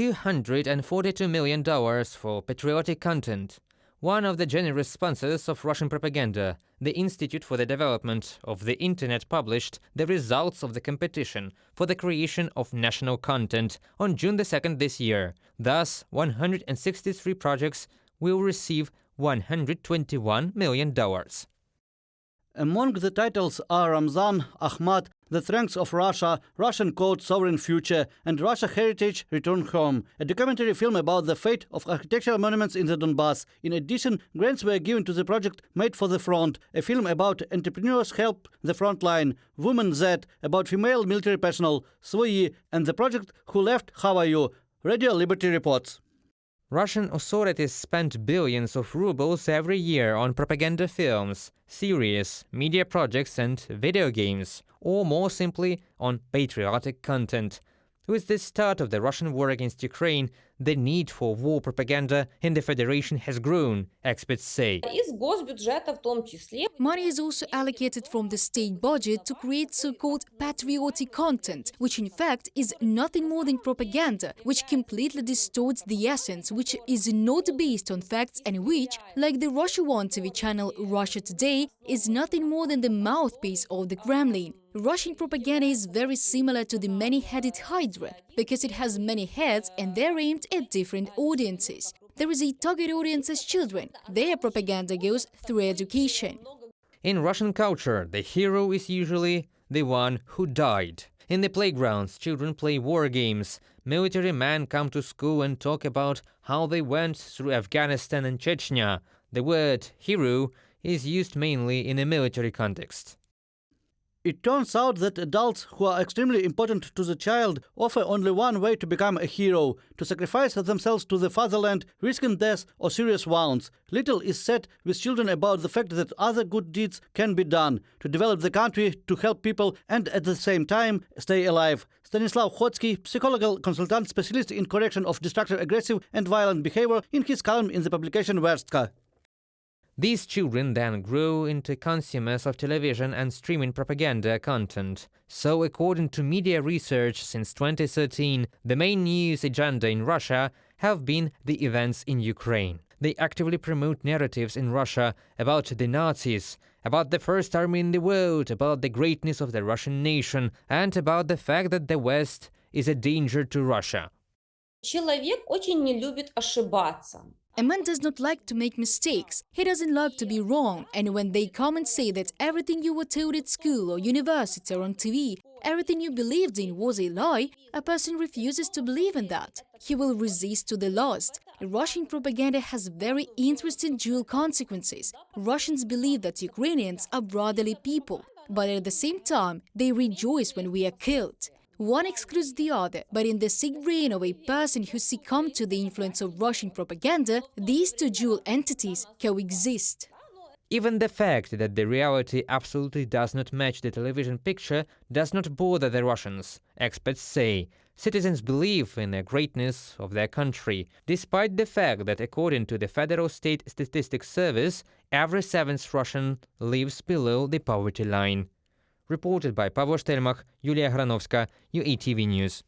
$242 million for patriotic content. One of the generous sponsors of Russian propaganda, the Institute for the Development of the Internet, published the results of the competition for the creation of national content on June 2nd this year. Thus, 163 projects will receive $121 million. Among the titles are Ramzan, Ahmad, The Strengths of Russia, Russian Code, Sovereign Future, and Russia Heritage, Return Home, a documentary film about the fate of architectural monuments in the Donbass. In addition, grants were given to the project Made for the Front, a film about entrepreneurs help the front line, Woman Z, about female military personnel, Svoyi, and the project Who Left, How Are You? Radio Liberty reports. Russian authorities spend billions of rubles every year on propaganda films, series, media projects and video games, or more simply, on patriotic content. With the start of the Russian war against Ukraine, the need for war propaganda in the Federation has grown, experts say. Money is also allocated from the state budget to create so-called patriotic content, which in fact is nothing more than propaganda, which completely distorts the essence, which is not based on facts and which, like the Russia One TV channel Russia Today, is nothing more than the mouthpiece of the Kremlin. Russian propaganda is very similar to the many-headed hydra, because it has many heads and they're aimed at different audiences. There is a target audience as children. Their propaganda goes through education. In Russian culture, the hero is usually the one who died. In the playgrounds, children play war games. Military men come to school and talk about how they went through Afghanistan and Chechnya. The word hero is used mainly in a military context. It turns out that adults who are extremely important to the child offer only one way to become a hero: to sacrifice themselves to the fatherland, risking death or serious wounds. Little is said with children about the fact that other good deeds can be done to develop the country, to help people, and at the same time stay alive. Stanislav Khotsky, psychological consultant, specialist in correction of destructive, aggressive and violent behavior, in his column in the publication Verstka. These children then grow into consumers of television and streaming propaganda content. So, according to media research since 2013, the main news agenda in Russia have been the events in Ukraine. They actively promote narratives in Russia about the Nazis, about the first army in the world, about the greatness of the Russian nation, and about the fact that the West is a danger to Russia. Человек очень не любит ошибаться. A man does not like to make mistakes. He doesn't like to be wrong. And when they come and say that everything you were told at school or university or on TV, everything you believed in was a lie, a person refuses to believe in that. He will resist to the last. Russian propaganda has very interesting dual consequences. Russians believe that Ukrainians are brotherly people, but at the same time, they rejoice when we are killed. One excludes the other, but in the sick brain of a person who succumbed to the influence of Russian propaganda, these two dual entities coexist. Even the fact that the reality absolutely does not match the television picture does not bother the Russians, experts say. Citizens believe in the greatness of their country, despite the fact that, according to the Federal State Statistics Service, every seventh Russian lives below the poverty line. Reported by Pavlo Stelmach, Yulia Granovska, UATV News.